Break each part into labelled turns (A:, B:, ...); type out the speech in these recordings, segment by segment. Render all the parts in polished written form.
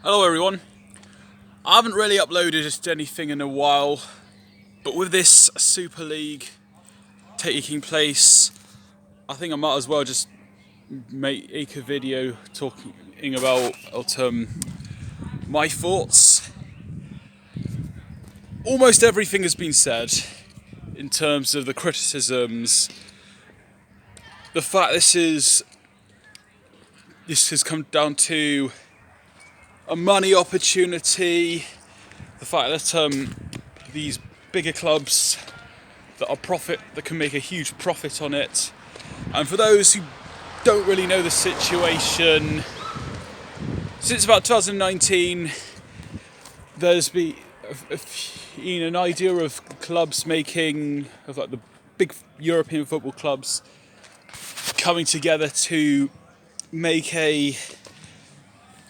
A: Hello everyone. I haven't really uploaded anything in a while, but with this Super League taking place, I think I might as well just make a video talking about my thoughts. Almost everything has been said in terms of the criticisms. The fact this has come down to a money opportunity, the fact that these bigger clubs that can make a huge profit on it, and for those who don't really know the situation, since about 2019 there's been an idea of clubs like the big European football clubs coming together to make a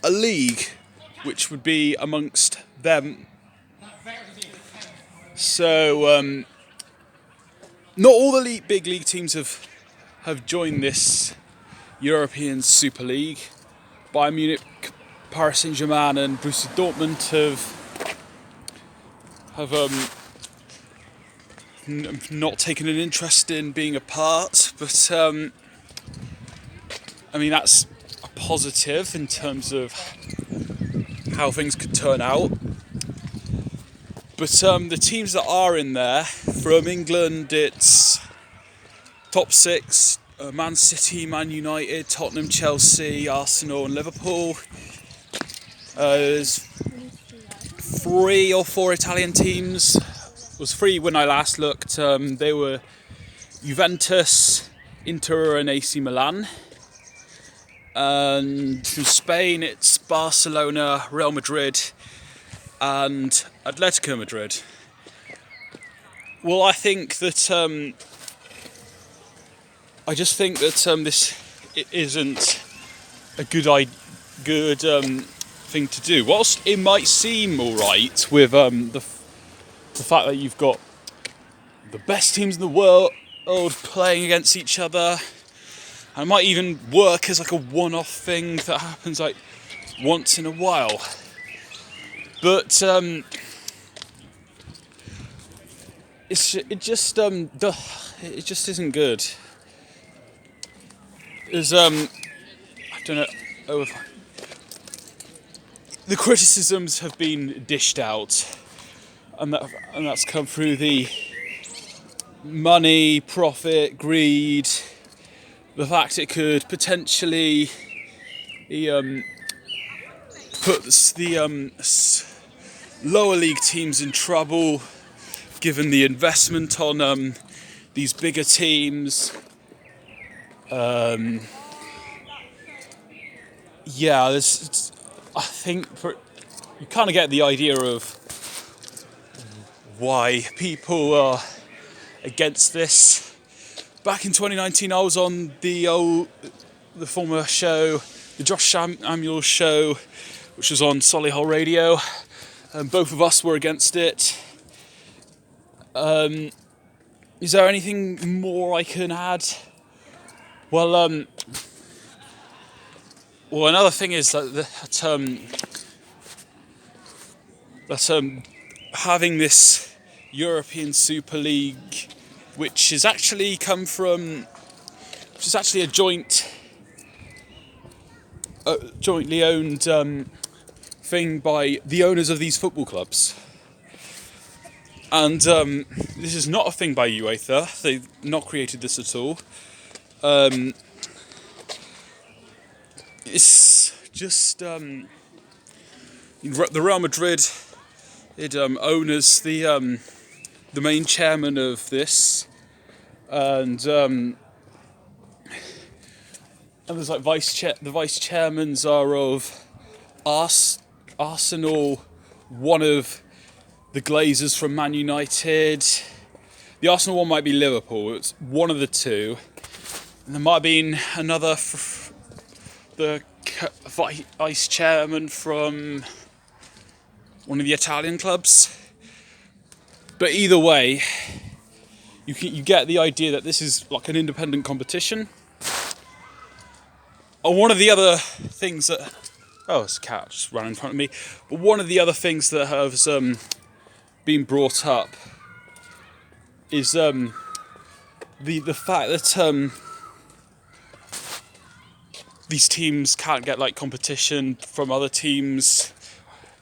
A: league which would be amongst them. So not all the big league teams have joined this European Super League. Bayern Munich, Paris Saint-Germain and Borussia Dortmund have not taken an interest in being a part, but I mean that's a positive in terms of how things could turn out. But the teams that are in there, from England, it's top six: Man City, Man United, Tottenham, Chelsea, Arsenal and Liverpool. There's 3 or 4 Italian teams. It was 3 when I last looked. They were Juventus, Inter and AC Milan. And from Spain it's Barcelona, Real Madrid and Atletico Madrid. Well, I think that I just think that this isn't a good thing to do. Whilst it might seem alright with the fact that you've got the best teams in the world playing against each other, and it might even work as like a one-off thing that happens like once in a while. But it just isn't good. There's I don't know. The criticisms have been dished out, and that's come through the money, profit, greed. The fact it could potentially put the lower league teams in trouble, given the investment on these bigger teams. I think you kind of get the idea of why people are against this. Back in 2019, I was on the former show, the Josh Samuel show, which was on Solihull Radio, and both of us were against it. Is there anything more I can add? Well, another thing is that having this European Super League, which is actually a jointly owned thing by the owners of these football clubs. And this is not a thing by UEFA. They've not created this at all. It's just the Real Madrid owners, the main chairman of this, and there's like the vice chairmans are of Arsenal, one of the Glazers from Man United. The Arsenal one might be Liverpool. It's one of the two. And there might have been another, the vice chairman from one of the Italian clubs. But either way, you get the idea that this is like an independent competition. And one of the other things that Oh, it's a cat just ran in front of me. But one of the other things that has been brought up is the fact that these teams can't get like competition from other teams.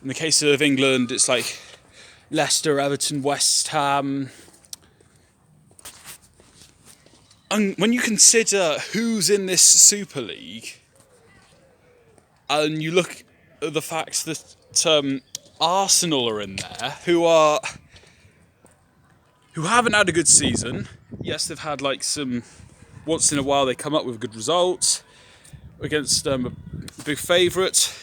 A: In the case of England, it's like Leicester, Everton, West Ham. And when you consider who's in this Super League, and you look at the fact that Arsenal are in there, who haven't had a good season. Yes, they've had like some, once in a while they come up with good results against a big favourite.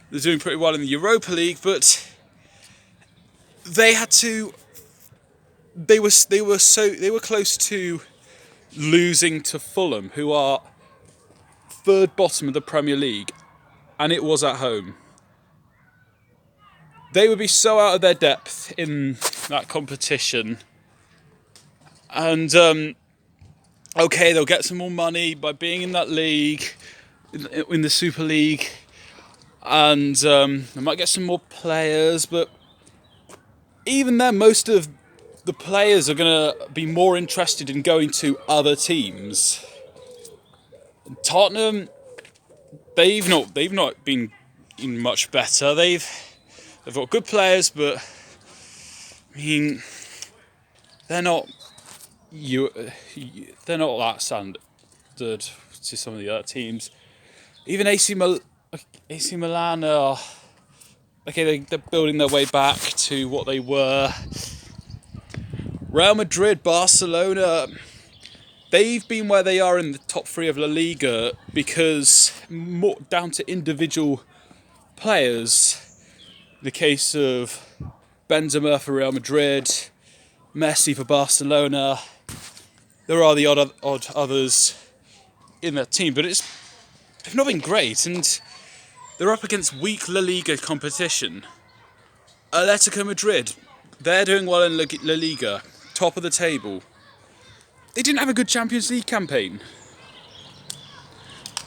A: They're doing pretty well in the Europa League, but they had to. They were close to losing to Fulham, who are third bottom of the Premier League, and it was at home. They would be so out of their depth in that competition, and okay, they'll get some more money by being in that league, in the Super League, and they might get some more players, but even then, most of the players are going to be more interested in going to other teams. Tottenham, they've not been much better. They've got good players, but I mean, they're not that standard to some of the other teams. Even AC Milan are okay. They're building their way back to what they were. Real Madrid, Barcelona, they've been where they are in the top three of La Liga because more down to individual players. The case of Benzema for Real Madrid, Messi for Barcelona. There are the odd others in that team, but they've not been great, and they're up against weak La Liga competition. Atletico Madrid, they're doing well in La Liga, top of the table. They didn't have a good Champions League campaign.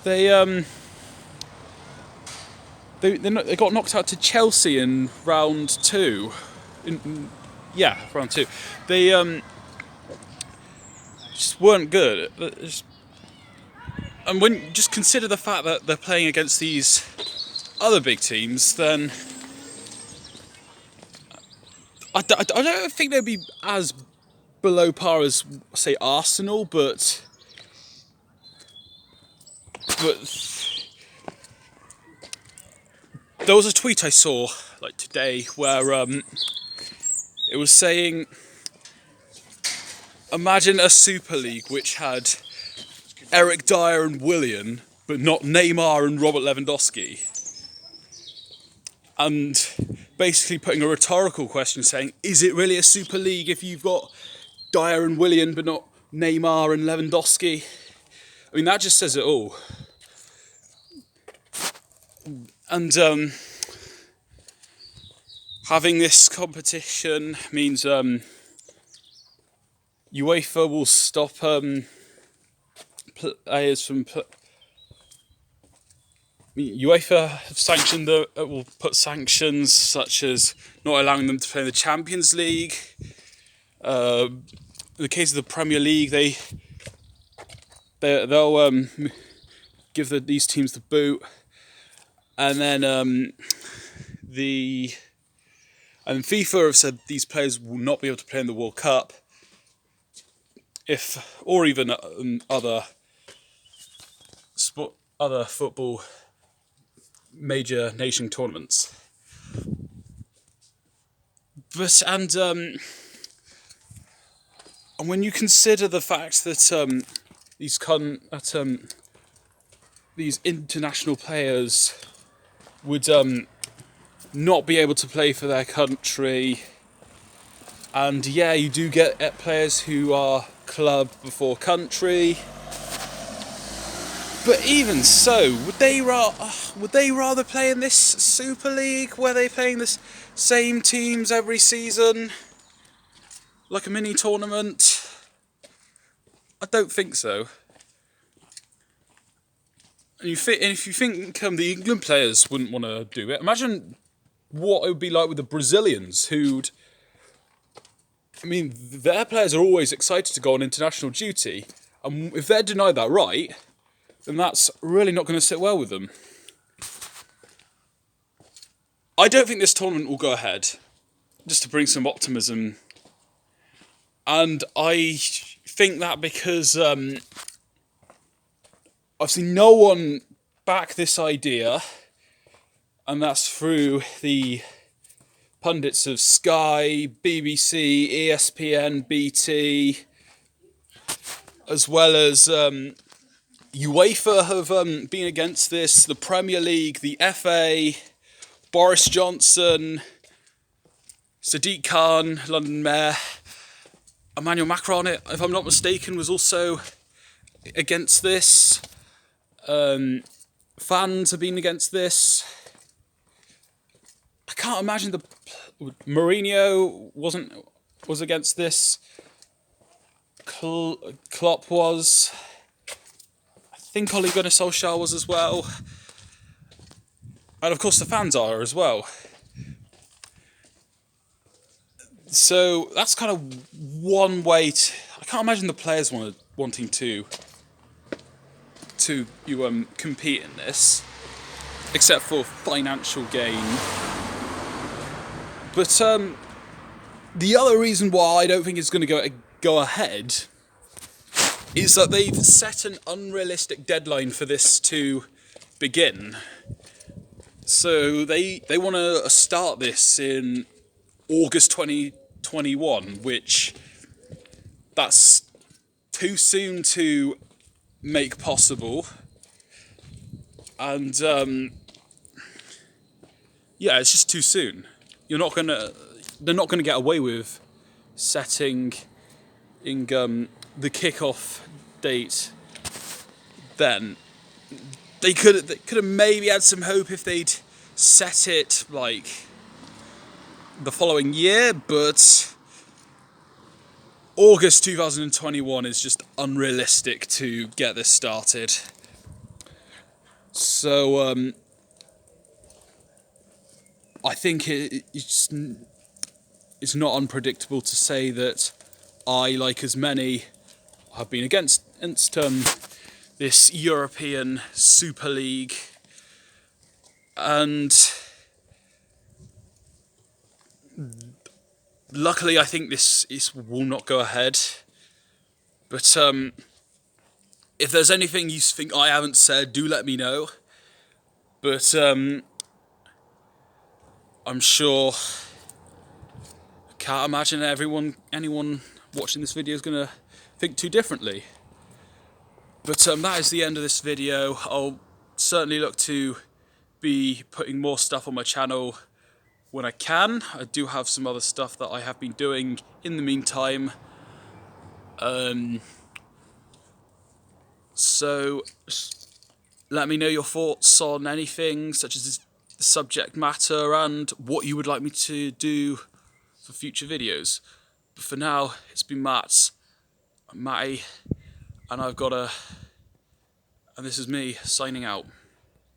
A: They got knocked out to Chelsea in round two. Round two. They just weren't good. And when you just consider the fact that they're playing against these other big teams, then I don't think they'd be as below par as, say, Arsenal, but there was a tweet I saw like today where it was saying, imagine a Super League which had Eric Dyer and Willian, but not Neymar and Robert Lewandowski. And basically putting a rhetorical question saying, is it really a Super League if you've got Dyer and Willian, but not Neymar and Lewandowski? I mean, that just says it all. And having this competition means UEFA will stop players from. UEFA have sanctioned will put sanctions such as not allowing them to play in the Champions League. In the case of the Premier League, they'll give these teams the boot, and then FIFA have said these players will not be able to play in the World Cup, or even other football major nation tournaments. But and when you consider the fact that these international players would not be able to play for their country, and you do get players who are club before country. But even so, would they rather play in this Super League where they're playing the same teams every season, like a mini tournament? I don't think so. And if you think the England players wouldn't want to do it, imagine what it would be like with the Brazilians, their players are always excited to go on international duty, and if they're denied that right, then that's really not going to sit well with them. I don't think this tournament will go ahead, just to bring some optimism. And I think that because I've seen no one back this idea, and that's through the pundits of Sky, BBC, ESPN, BT, as well as UEFA have been against this, the Premier League, the FA, Boris Johnson, Sadiq Khan, London Mayor, Emmanuel Macron, if I'm not mistaken, was also against this. Fans have been against this. I can't imagine Mourinho was against this. Klopp was. I think Ole Gunnar Solskjaer was as well. And of course the fans are as well. So that's kind of one way I can't imagine the players wanting to compete in this, except for financial gain. But the other reason why I don't think it's going to go ahead is that they've set an unrealistic deadline for this to begin. So they want to start this in August 2021, which that's too soon to make possible. And it's just too soon. They're not gonna get away with setting in the kickoff date then. They could have maybe had some hope if they'd set it like the following year, but August 2021 is just unrealistic to get this started. So I think it's not unpredictable to say that I, like as many, have been against this European Super League, and luckily I think this will not go ahead. But if there's anything you think I haven't said, do let me know. But I'm sure I can't imagine anyone watching this video is going to think too differently. But that is the end of this video. I'll certainly look to be putting more stuff on my channel when I can. I do have some other stuff that I have been doing in the meantime. So let me know your thoughts on anything, such as the subject matter and what you would like me to do for future videos. But for now, it's been Matty, and this is me signing out.